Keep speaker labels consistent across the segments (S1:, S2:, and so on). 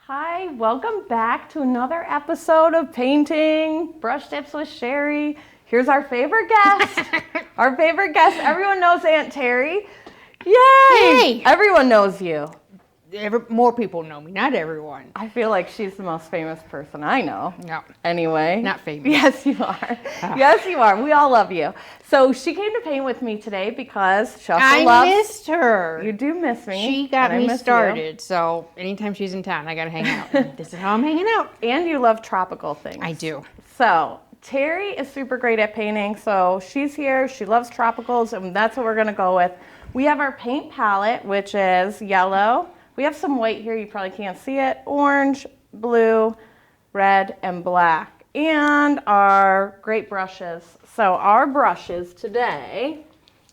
S1: Hi, welcome back to another episode of Painting Brush Tips with Cheri. Here's our favorite guest. Our favorite guest. Everyone knows Aunt Cheri. Yay!
S2: Hey!
S1: Everyone knows you.
S2: More people know me, not everyone.
S1: I feel like she's the most famous person I know.
S2: No.
S1: Anyway.
S2: Not famous.
S1: Yes, you are. Yes, you are. We all love you. So she came to paint with me today because she also loves...
S2: I missed her.
S1: You do miss me.
S2: She got
S1: and I
S2: me
S1: miss
S2: started, so anytime she's in town, I gotta hang out. This is how I'm hanging out.
S1: And you love tropical things.
S2: I do.
S1: So Cheri is super great at painting, so she's here. She loves tropicals, and that's what we're gonna go with. We have our paint palette, which is yellow. We have some white here, you probably can't see it. Orange, blue, red, and black. And our great brushes. So our brushes today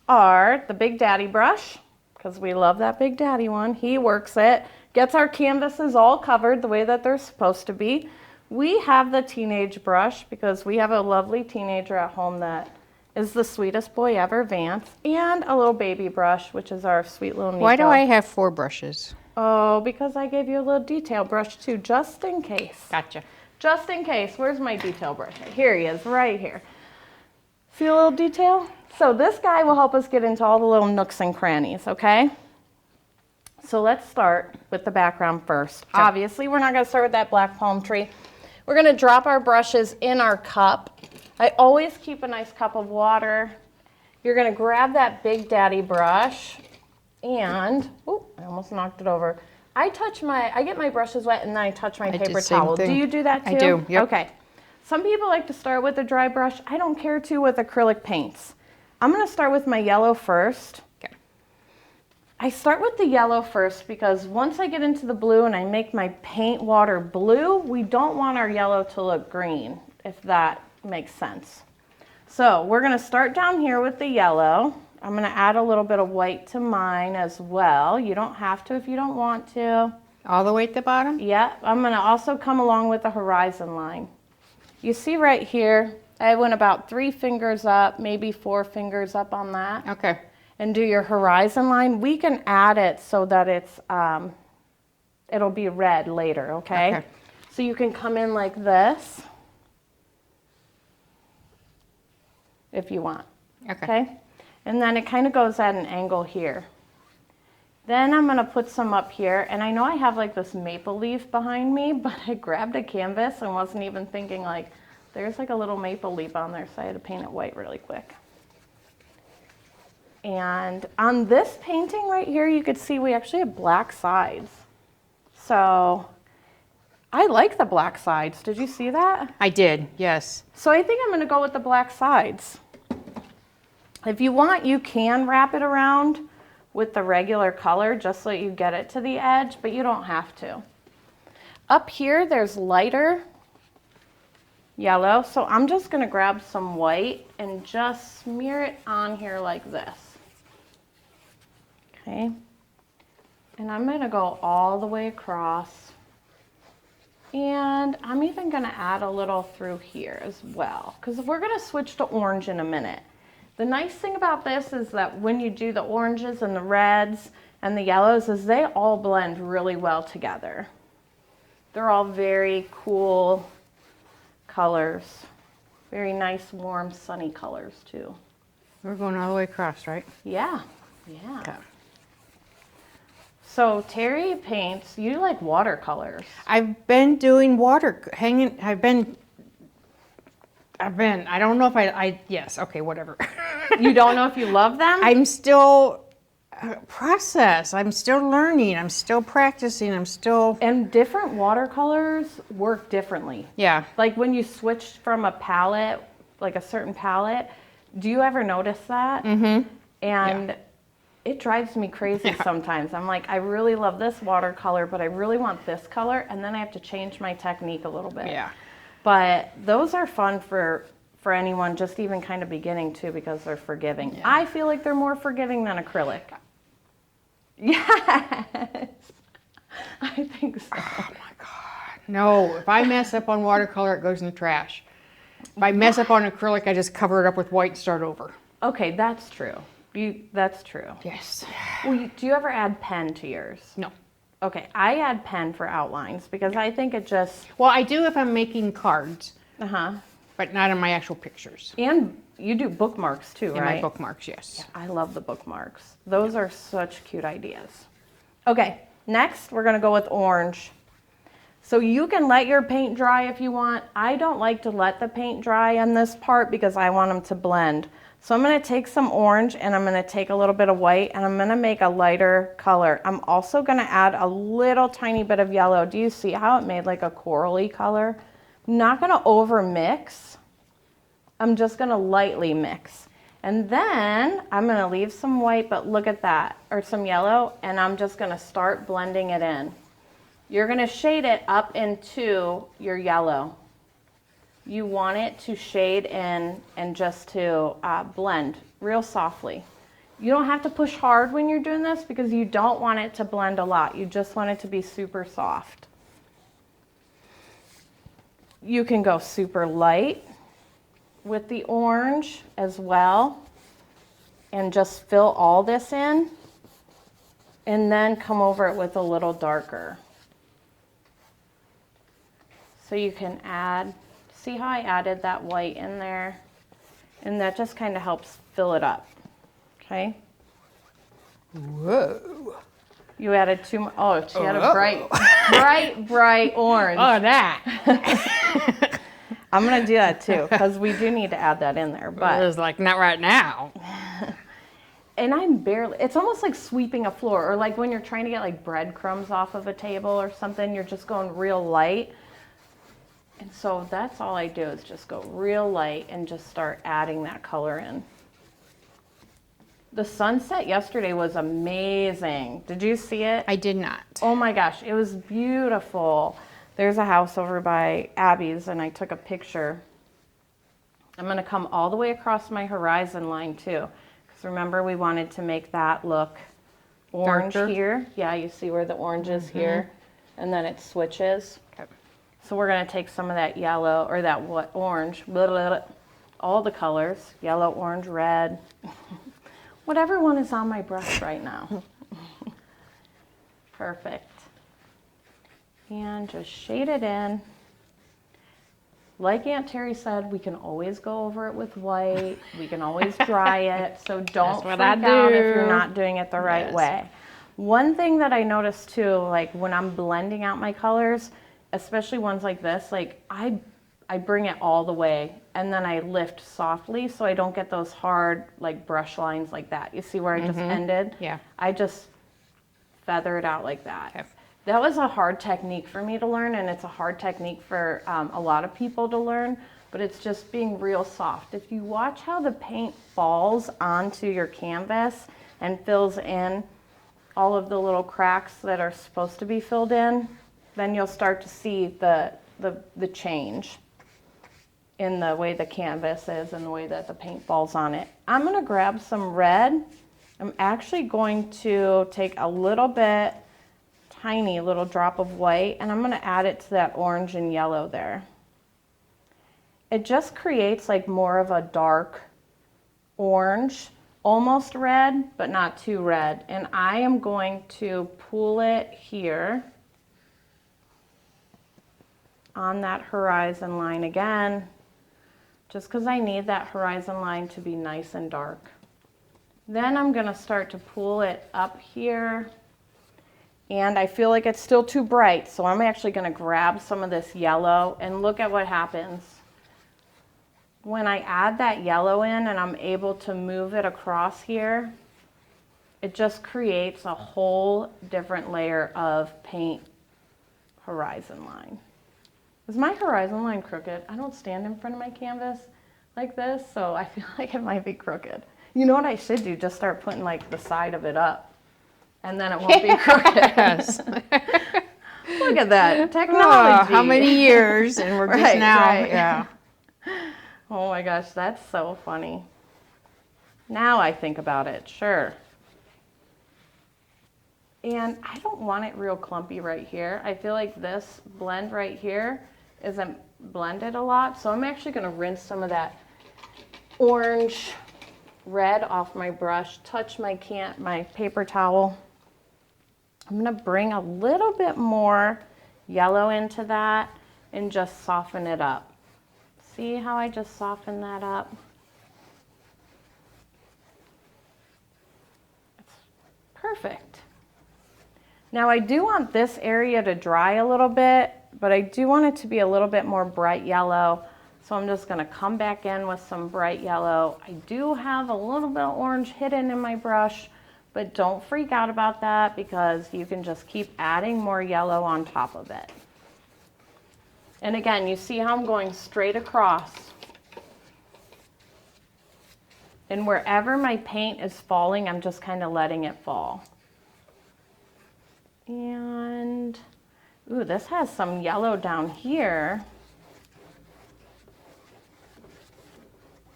S1: are the Big Daddy brush, because we love that Big Daddy one. He works it, gets our canvases all covered the way that they're supposed to be. We have the teenage brush, because we have a lovely teenager at home that is the sweetest boy ever, Vance. And a little baby brush, which is our sweet little Nico.
S2: Why do I have 4 brushes?
S1: Oh, because I gave you a little detail brush too, just in case.
S2: Gotcha.
S1: Just in case. Where's my detail brush? Here he is, right here. See a little detail? So this guy will help us get into all the little nooks and crannies, okay? So let's start with the background first. Okay. Obviously, we're not going to start with that black palm tree. We're going to drop our brushes in our cup. I always keep a nice cup of water. You're going to grab that Big Daddy brush. And, oh, I almost knocked it over. I get my brushes wet and then I touch my paper towel. Do you do that too?
S2: I do, yep.
S1: Okay. Some people like to start with a dry brush. I don't care to with acrylic paints. I'm gonna start with my yellow first.
S2: Okay.
S1: I start with the yellow first because once I get into the blue and I make my paint water blue, we don't want our yellow to look green, if that makes sense. So we're gonna start down here with the yellow. I'm going to add a little bit of white to mine as well. You don't have to if you don't want to.
S2: All the way at the bottom?
S1: Yeah. I'm going to also come along with the horizon line. You see right here, I went about 3 fingers up, maybe 4 fingers up on that.
S2: Okay.
S1: And do your horizon line. We can add it so that it's, it'll be red later, okay?
S2: Okay.
S1: So you can come in like this if you want. Okay? And then it kind of goes at an angle here. Then I'm going to put some up here. And I know I have like this maple leaf behind me, but I grabbed a canvas and wasn't even thinking like, there's like a little maple leaf on there, so I had to paint it white really quick. And on this painting right here, you could see we actually have black sides. So I like the black sides. Did you see that?
S2: I did, yes.
S1: So I think I'm going to go with the black sides. If you want, you can wrap it around with the regular color just so you get it to the edge, but you don't have to. Up here, there's lighter yellow, so I'm just going to grab some white and just smear it on here like this. Okay. And I'm going to go all the way across. And I'm even going to add a little through here as well, because we're going to switch to orange in a minute. The nice thing about this is that when you do the oranges and the reds and the yellows is they all blend really well together. They're all very cool colors. Very nice, warm, sunny colors too.
S2: We're going all the way across, right?
S1: Yeah, yeah.
S2: Okay.
S1: So Cheri paints, you like watercolors.
S2: I've been doing I don't know if yes, okay, whatever.
S1: You don't know if you love them?
S2: I'm still I'm still learning, I'm still practicing,
S1: And different watercolors work differently.
S2: Yeah.
S1: Like when you switch from a palette, like a certain palette, do you ever notice that? Mm-hmm. And yeah. It drives me crazy sometimes. I'm like, I really love this watercolor, but I really want this color, and then I have to change my technique a little bit.
S2: Yeah.
S1: But those are fun for anyone just even kind of beginning too, because they're forgiving. Yeah. I feel like they're more forgiving than acrylic. Yes. I think so.
S2: Oh my God. No, if I mess up on watercolor, it goes in the trash. If I mess up on acrylic, I just cover it up with white and start over.
S1: Okay, that's true. That's true.
S2: Yes.
S1: Well, do you ever add pen to yours?
S2: No.
S1: Okay, I add pen for outlines because I think it just,
S2: Well, I do if I'm making cards,
S1: uh-huh.
S2: but not in my actual pictures.
S1: And you do bookmarks too,
S2: In
S1: right?
S2: my bookmarks, yes.
S1: I love the bookmarks. Those are such cute ideas. Okay, next we're gonna go with orange. So you can let your paint dry if you want. I don't like to let the paint dry on this part because I want them to blend. So I'm gonna take some orange and I'm gonna take a little bit of white and I'm gonna make a lighter color. I'm also gonna add a little tiny bit of yellow. Do you see how it made like a corally color? I'm not gonna over mix. I'm just gonna lightly mix. And then I'm gonna leave some white, but look at that, or some yellow, and I'm just gonna start blending it in. You're gonna shade it up into your yellow. You want it to shade in and just to blend real softly. You don't have to push hard when you're doing this because you don't want it to blend a lot. You just want it to be super soft. You can go super light with the orange as well and just fill all this in and then come over it with a little darker. So you can add, see how I added that white in there? And that just kind of helps fill it up, okay?
S2: Whoa.
S1: You added too much, oh, she had a bright orange.
S2: Oh, that.
S1: I'm gonna do that too, because we do need to add that in there,
S2: It
S1: but.
S2: was like, not right now.
S1: And I'm barely, it's almost like sweeping a floor, or like when you're trying to get like breadcrumbs off of a table or something, you're just going real light. And so that's all I do is just go real light and just start adding that color in. The sunset yesterday was amazing. Did you see it?
S2: I did not.
S1: Oh my gosh, it was beautiful. There's a house over by Abby's and I took a picture. I'm gonna come all the way across my horizon line too. Because remember we wanted to make that look orange
S2: Darker.
S1: here. Yeah, you see where the orange is here and then it switches.
S2: Okay.
S1: So we're gonna take some of that yellow or that orange, all the colors, yellow, orange, red, whatever one is on my brush right now. Perfect. And just shade it in. Like Aunt Terry said, we can always go over it with white. We can always dry it. So don't freak out if you're not doing it the right way. One thing that I noticed too, like when I'm blending out my colors, especially ones like this, like I bring it all the way and then I lift softly so I don't get those hard like brush lines like that. You see where I just ended?
S2: Yeah.
S1: I just feather it out like that.
S2: Okay.
S1: That was a hard technique for me to learn, and it's a hard technique for a lot of people to learn, but it's just being real soft. If you watch how the paint falls onto your canvas and fills in all of the little cracks that are supposed to be filled in, then you'll start to see the change in the way the canvas is and the way that the paint falls on it. I'm gonna grab some red. I'm actually going to take a little bit, tiny little drop of white, and I'm gonna add it to that orange and yellow there. It just creates like more of a dark orange, almost red, but not too red. And I am going to pull it here on that horizon line again, just because I need that horizon line to be nice and dark. Then I'm gonna start to pull it up here, and I feel like it's still too bright, so I'm actually gonna grab some of this yellow and look at what happens. When I add that yellow in and I'm able to move it across here, it just creates a whole different layer of paint horizon line. Is my horizon line crooked? I don't stand in front of my canvas like this, so I feel like it might be crooked. You know what I should do? Just start putting like the side of it up, and then it won't be crooked.
S2: Yes.
S1: Look at that technology.
S2: Oh, how many years, and we're just now, yeah.
S1: Oh my gosh, that's so funny. Now I think about it, sure. And I don't want it real clumpy right here. I feel like this blend right here isn't blended a lot, so I'm actually gonna rinse some of that orange red off my brush, touch my paper towel. I'm gonna bring a little bit more yellow into that and just soften it up. See how I just softened that up? It's perfect. Now I do want this area to dry a little bit, but I do want it to be a little bit more bright yellow. So I'm just gonna come back in with some bright yellow. I do have a little bit of orange hidden in my brush, but don't freak out about that because you can just keep adding more yellow on top of it. And again, you see how I'm going straight across. And wherever my paint is falling, I'm just kind of letting it fall. And, ooh, this has some yellow down here.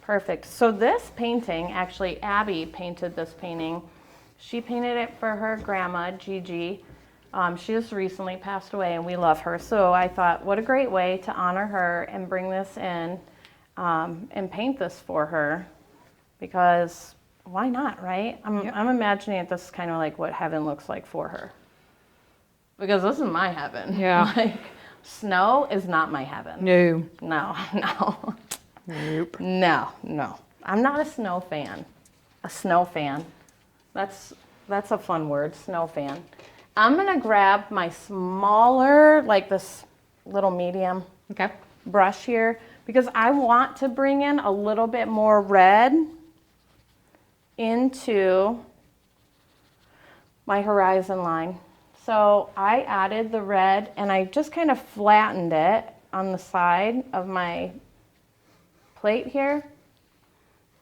S1: Perfect. So this painting, actually Abby painted this painting. She painted it for her grandma, Gigi. She just recently passed away and we love her. So I thought, what a great way to honor her and bring this in and paint this for her, because why not, right? I'm imagining it, this is kind of like what heaven looks like for her. Because this is my heaven.
S2: Yeah.
S1: Like, snow is not my heaven.
S2: No.
S1: No, no.
S2: Nope.
S1: No, no. I'm not a snow fan. A snow fan. That's a fun word, snow fan. I'm gonna grab my smaller, like this little medium
S2: Okay.
S1: brush here, because I want to bring in a little bit more red into my horizon line. So I added the red and I just kind of flattened it on the side of my plate here.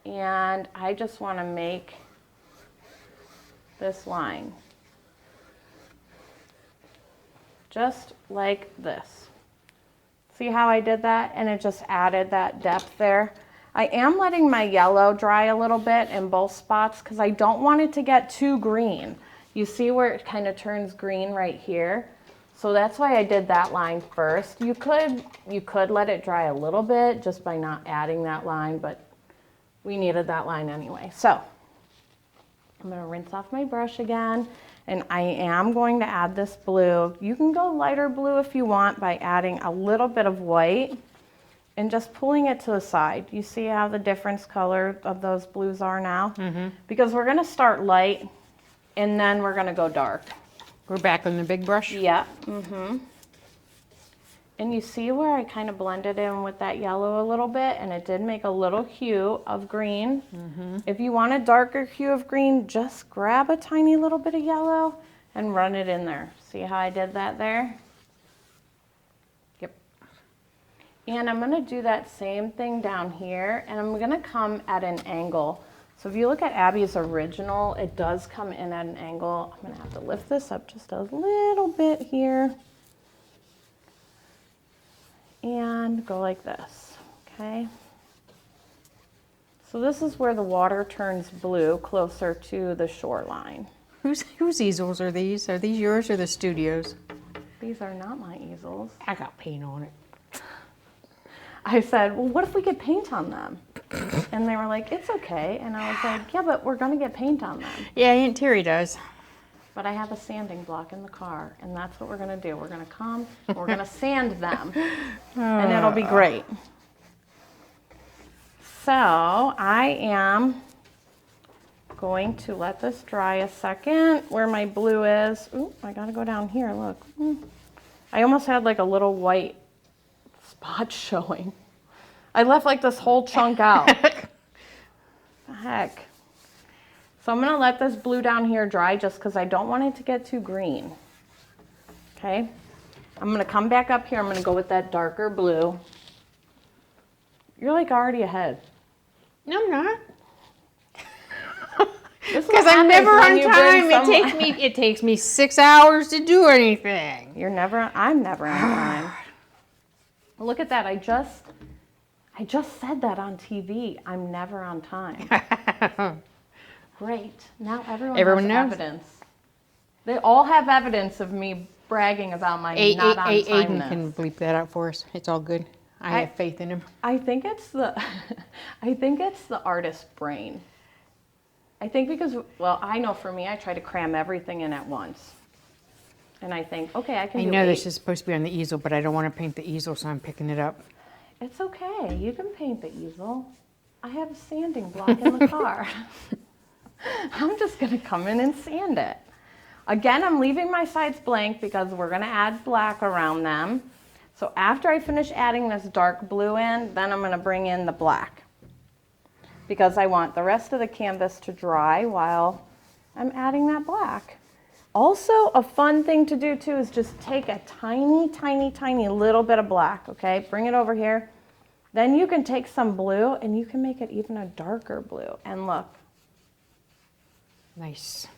S1: And I just want to make this line. Just like this. See how I did that? And it just added that depth there. I am letting my yellow dry a little bit in both spots because I don't want it to get too green. You see where it kind of turns green right here? So that's why I did that line first. You could let it dry a little bit just by not adding that line, but we needed that line anyway. So I'm gonna rinse off my brush again, and I am going to add this blue. You can go lighter blue if you want by adding a little bit of white and just pulling it to the side. You see how the difference color of those blues are now? Mm-hmm. Because we're gonna start light and then we're gonna go dark.
S2: We're back on the big brush?
S1: Yeah, mm-hmm. And you see where I kind of blended in with that yellow a little bit, and it did make a little hue of green. Mm-hmm. If you want a darker hue of green, just grab a tiny little bit of yellow and run it in there. See how I did that there?
S2: Yep.
S1: And I'm gonna do that same thing down here, and I'm gonna come at an angle. So if you look at Abby's original, it does come in at an angle. I'm gonna have to lift this up just a little bit here. And go like this, okay? So this is where the water turns blue, closer to the shoreline.
S2: Whose easels are these? Are these yours or the studio's?
S1: These are not my easels.
S2: I got paint on it.
S1: I said, well, what if we get paint on them? And they were like, it's okay. And I was like, yeah, but we're gonna get paint on them.
S2: Yeah, Aunt Terry does.
S1: But I have a sanding block in the car, and that's what we're gonna do. We're gonna come, and we're gonna sand them, and it'll be great. So I am going to let this dry a second where my blue is. Ooh, I gotta go down here, look. I almost had like a little white spot showing. I left like this whole chunk out. The heck? So I'm gonna let this blue down here dry just because I don't want it to get too green. Okay? I'm gonna come back up here. I'm gonna go with that darker blue. You're like already ahead.
S2: No, I'm not.
S1: Because
S2: I'm never on time. It takes me 6 hours to do anything.
S1: I'm never on time. Look at that. I just said that on TV. I'm never on time. Great. Now everyone has
S2: knows.
S1: evidence. They all have evidence of me bragging about my not on timeness.
S2: Aiden can bleep that out for us. It's all good. I have faith in him.
S1: I think it's the artist brain. I think because, well, I know for me, I try to cram everything in at once. And I think, okay, I can
S2: I
S1: do
S2: know
S1: 8.
S2: this is supposed to be on the easel, but I don't want to paint the easel, so I'm picking it up.
S1: It's okay. You can paint the easel. I have a sanding block in the car. I'm just going to come in and sand it. Again, I'm leaving my sides blank because we're going to add black around them. So after I finish adding this dark blue in, then I'm going to bring in the black, because I want the rest of the canvas to dry while I'm adding that black. Also, a fun thing to do too is just take a tiny, tiny, tiny little bit of black, okay? Bring it over here. Then you can take some blue and you can make it even a darker blue. And look,
S2: Nice.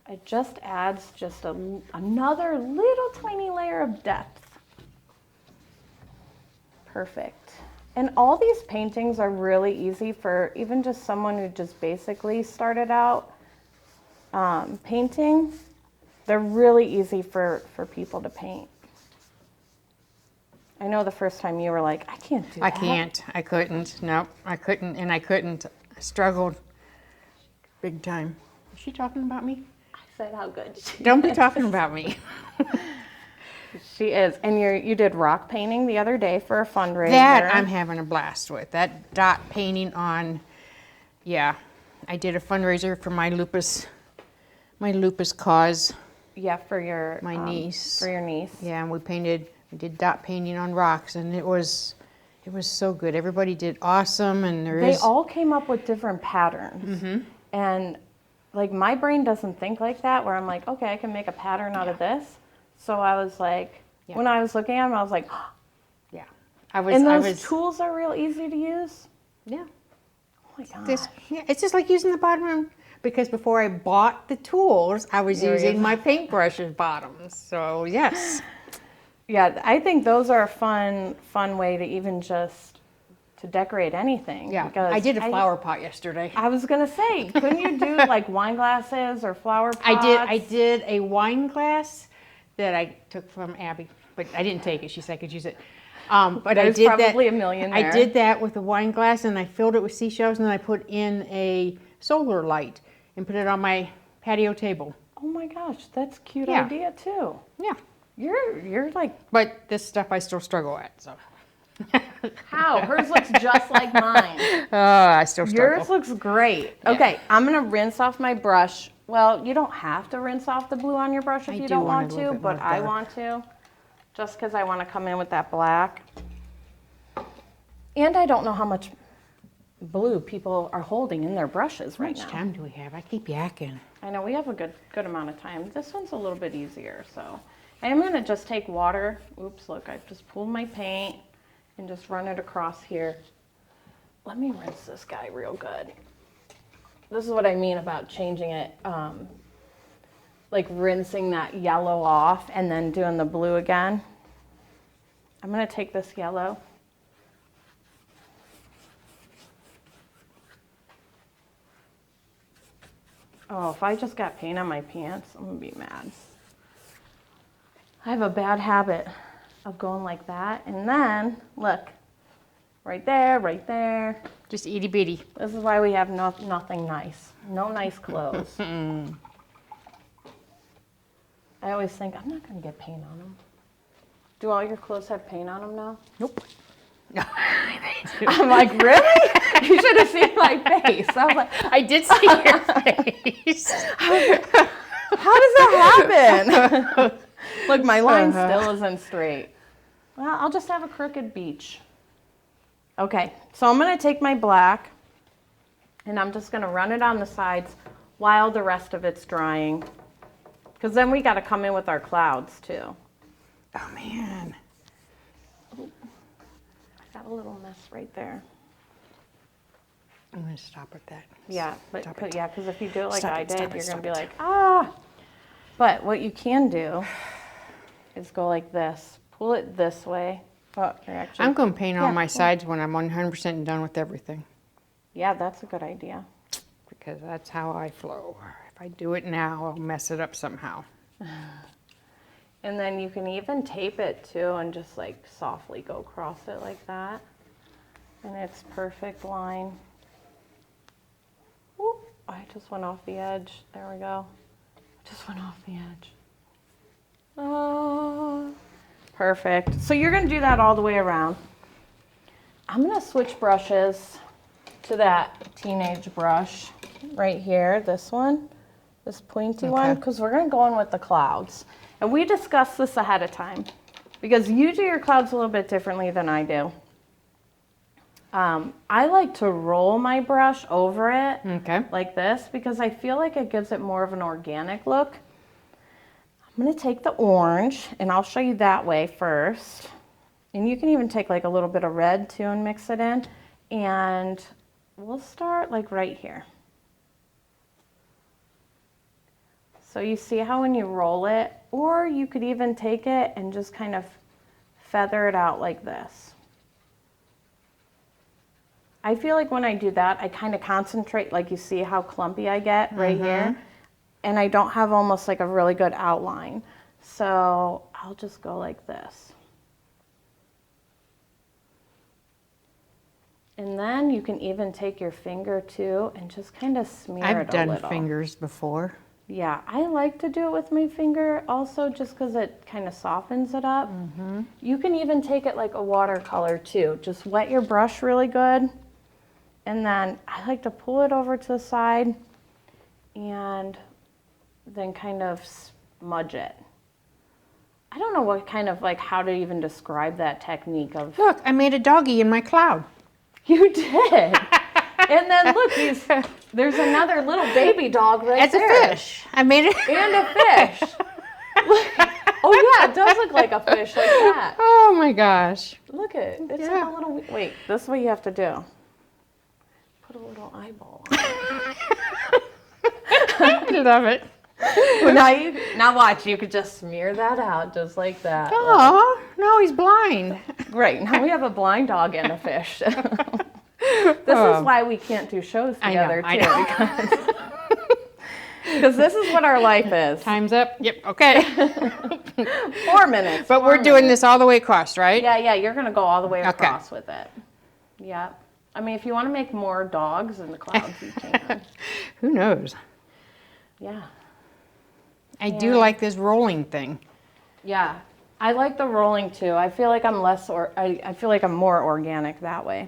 S1: it just adds just another little tiny layer of depth. Perfect. And all these paintings are really easy for even just someone who just basically started out painting. They're really easy for people to paint. I know the first time you were like, I can't do that.
S2: I can't. I couldn't. No, I couldn't. And I couldn't. I struggled big time. Is she talking about me?
S1: I said how good she
S2: Don't be
S1: is.
S2: talking about me.
S1: She is. And you did rock painting the other day for a fundraiser.
S2: That I'm having a blast with. That dot painting on, yeah. I did a fundraiser for my lupus cause.
S1: Yeah, for your
S2: My niece.
S1: For your niece.
S2: Yeah, and we did dot painting on rocks, and it was so good. Everybody did awesome, and
S1: They all came up with different patterns. And like my brain doesn't think like that, where I'm like, okay, I can make a pattern out of this. So I was like, when I was looking at them, I was like,
S2: yeah.
S1: and those tools are real easy to use.
S2: Yeah.
S1: Oh my gosh.
S2: It's just like using the bottom, because before I bought the tools, I was using my paintbrush as bottoms. So yes.
S1: Yeah, I think those are a fun way to even just to decorate anything.
S2: Yeah,
S1: because
S2: I did a flower pot yesterday.
S1: I was gonna say, couldn't you do like wine glasses or flower pots?
S2: I did a wine glass that I took from Abby, but I didn't take it. She said I could use it. But
S1: There's
S2: I did
S1: probably
S2: that.
S1: a million
S2: I
S1: there.
S2: did that with a wine glass, and I filled it with seashells, and then I put in a solar light and put it on my patio table.
S1: Oh my gosh, that's a cute
S2: Yeah.
S1: idea too.
S2: Yeah.
S1: You're like,
S2: But this stuff I still struggle at. So.
S1: how? Hers looks just like mine.
S2: I still struggle.
S1: Yours looks great. Okay, I'm gonna rinse off my brush. Well, you don't have to rinse off the blue on your brush if
S2: I
S1: you
S2: do
S1: don't
S2: want
S1: want
S2: it a little
S1: to,
S2: bit
S1: but
S2: more
S1: I
S2: dark.
S1: want to, just because I want to come in with that black. And I don't know how much blue people are holding in their brushes
S2: How
S1: right
S2: much
S1: now.
S2: time do we have? I keep yakking.
S1: I know we have a good amount of time. This one's a little bit easier, so I am gonna just take water. Oops, look, I just pulled my paint and just run it across here. Let me rinse this guy real good. This is what I mean about changing it, like rinsing that yellow off and then doing the blue again. I'm gonna take this yellow. Oh, if I just got paint on my pants, I'm gonna be mad. I have a bad habit of going like that, and then, look, right there, right there.
S2: Just itty bitty.
S1: This is why we have nothing nice. No nice clothes. I always think, I'm not gonna get paint on them. Do all your clothes have paint on them now?
S2: Nope.
S1: I'm like, really? You should have seen my face. I was like,
S2: I did see your face.
S1: how does that happen? Look, my line still isn't straight. Well, I'll just have a crooked beach. Okay, so I'm gonna take my black and I'm just gonna run it on the sides while the rest of it's drying. Because then we gotta come in with our clouds too.
S2: Oh man.
S1: I got a little mess right there.
S2: I'm gonna stop at that.
S1: Yeah, but
S2: Stop it.
S1: yeah, because if you do it like
S2: Stop
S1: I
S2: it,
S1: did,
S2: stop it,
S1: you're
S2: stop
S1: gonna be
S2: it.
S1: like, ah. But what you can do is go like this. Pull it this way. Oh, you're actually,
S2: I'm gonna paint
S1: Yeah,
S2: on my
S1: well-
S2: sides when I'm 100% done with everything,
S1: yeah, that's a good idea.
S2: because that's how I flow. If I do it now, I'll mess it up somehow.
S1: And then you can even tape it too and just like softly go across it like that. And it's perfect line. Whoop, I just went off the edge. There we go. Just went off the edge. Oh, perfect. So you're going to do that all the way around. I'm going to switch brushes to that teenage brush right here, this one, this pointy one, because we're going to go in with the clouds. And we discussed this ahead of time because you do your clouds a little bit differently than I do. I like to roll my brush over it like this because I feel like it gives it more of an organic look. I'm going to take the orange and I'll show you that way first. And you can even take like a little bit of red too and mix it in. And we'll start like right here. So you see how when you roll it, or you could even take it and just kind of feather it out like this. I feel like when I do that, I kind of concentrate, like you see how clumpy I get right here. And I don't have almost like a really good outline. So I'll just go like this. And then you can even take your finger too and just kind of smear it a little.
S2: I've done fingers before.
S1: Yeah, I like to do it with my finger also just because it kind of softens it up. You can even take it like a watercolor too. Just wet your brush really good. And then I like to pull it over to the side and then kind of smudge it. I don't know what kind of like how to even describe that technique of.
S2: Look, I made a doggy in my cloud.
S1: You did. And then look, there's another little baby dog right there.
S2: It's a fish. I made it.
S1: And a fish. Oh yeah, it does look like a fish like that.
S2: Oh my gosh.
S1: Look at it. It's like a little, wait, this is what you have to do. Put a little eyeball on it.
S2: I love it.
S1: Well, now watch, you could just smear that out just like that.
S2: Oh, no, he's blind.
S1: Great, now we have a blind dog and a fish. This is why we can't do shows together too. Because this is what our life is.
S2: Time's up. Yep, okay.
S1: 4 minutes.
S2: But we're doing this all the way across, right?
S1: Yeah, you're going to go all the way across with it. Yeah. I mean, if you want to make more dogs in the clouds, you can.
S2: Who knows?
S1: Yeah.
S2: I do like this rolling thing.
S1: Yeah. I like the rolling too. I feel like I feel like I'm more organic that way.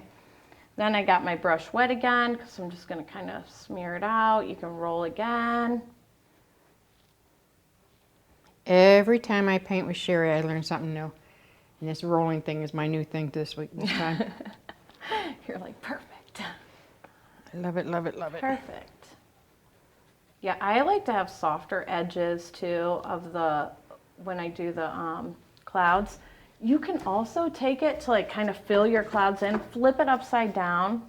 S1: Then I got my brush wet again because I'm just going to kind of smear it out. You can roll again.
S2: Every time I paint with Cheri, I learn something new. And this rolling thing is my new thing this time.
S1: You're like, perfect.
S2: I love it, love it, love it.
S1: Perfect. Yeah, I like to have softer edges too when I do the clouds. You can also take it to like kind of fill your clouds in, flip it upside down.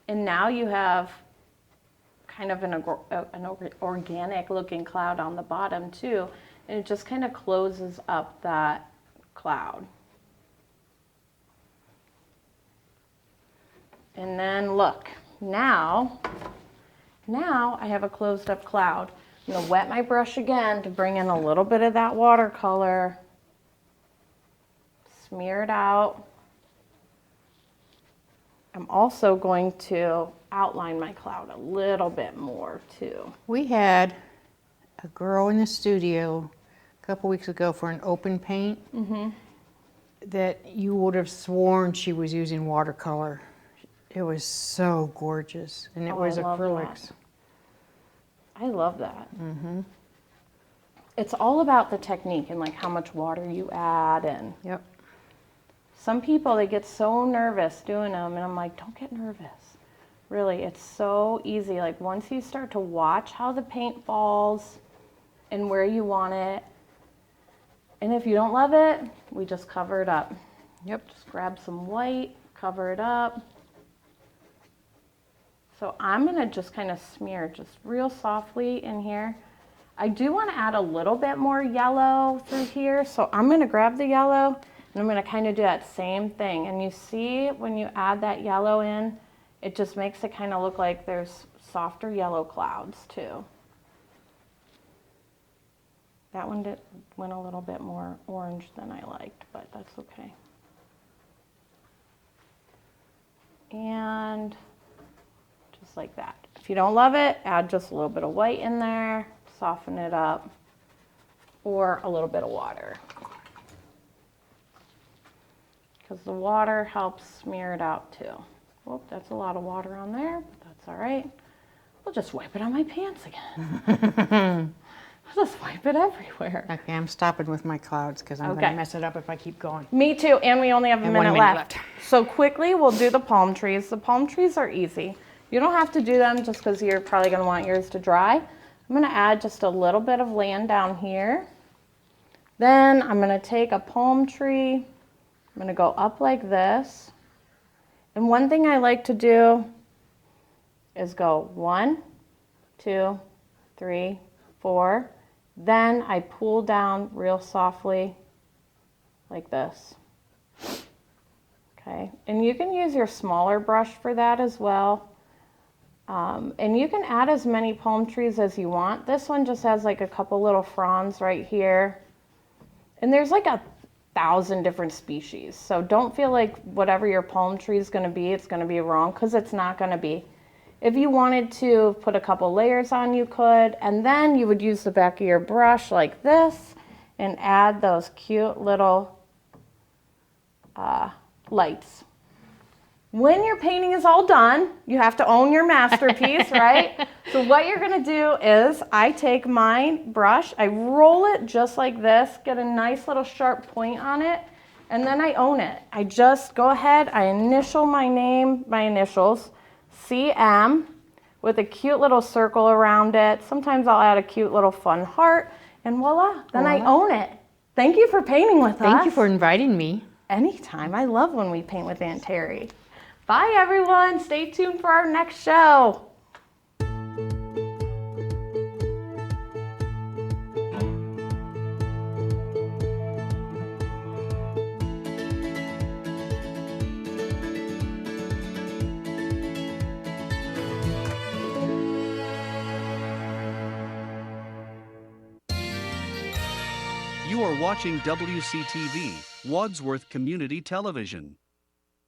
S1: And now you have kind of an organic looking cloud on the bottom too. And it just kind of closes up that cloud. And then look, now I have a closed up cloud. I'm going to wet my brush again to bring in a little bit of that watercolor. Smear it out. I'm also going to outline my cloud a little bit more too.
S2: We had a girl in the studio a couple weeks ago for an open paint that you would have sworn she was using watercolor. It was so gorgeous, and it was acrylics.
S1: I love that. It's all about the technique and like how much water you add. And some people, they get so nervous doing them, and I'm like, don't get nervous. Really, it's so easy. Like once you start to watch how the paint falls and where you want it, and if you don't love it, we just cover it up. Just grab some white, cover it up. So I'm going to just kind of smear just real softly in here. I do want to add a little bit more yellow through here. So I'm going to grab the yellow and I'm going to kind of do that same thing. And you see when you add that yellow in, it just makes it kind of look like there's softer yellow clouds too. That one went a little bit more orange than I liked, but that's okay. And just like that. If you don't love it, add just a little bit of white in there, soften it up, or a little bit of water. Because the water helps smear it out too. Whoop, that's a lot of water on there, but that's all right. We'll just wipe it on my pants again. I'll just wipe it everywhere.
S2: Okay, I'm stopping with my clouds because I'm going to mess it up if I keep going.
S1: Me too, and we only have a minute
S2: 1 minute
S1: left. So quickly, we'll do the palm trees. The palm trees are easy. You don't have to do them just because you're probably going to want yours to dry. I'm going to add just a little bit of land down here. Then I'm going to take a palm tree. I'm going to go up like this. And one thing I like to do is go 1, 2, 3, 4. Then I pull down real softly like this. Okay, and you can use your smaller brush for that as well. And you can add as many palm trees as you want. This one just has like a couple little fronds right here. And there's like 1,000 different species. So don't feel like whatever your palm tree is going to be, it's going to be wrong, because it's not going to be. If you wanted to put a couple layers on, you could, and then you would use the back of your brush like this and add those cute little lights. When your painting is all done, you have to own your masterpiece, right? So what you're gonna do is, I take my brush, I roll it just like this, get a nice little sharp point on it, and then I own it. I just go ahead, I initial my name, my initials, CM, with a cute little circle around it. Sometimes I'll add a cute little fun heart, and voila, then I own it. Thank you for painting with us.
S2: Thank you for inviting me.
S1: Anytime. I love when we paint with Aunt Terry. Bye, everyone. Stay tuned for our next show.
S3: You are watching WCTV, Wadsworth Community Television.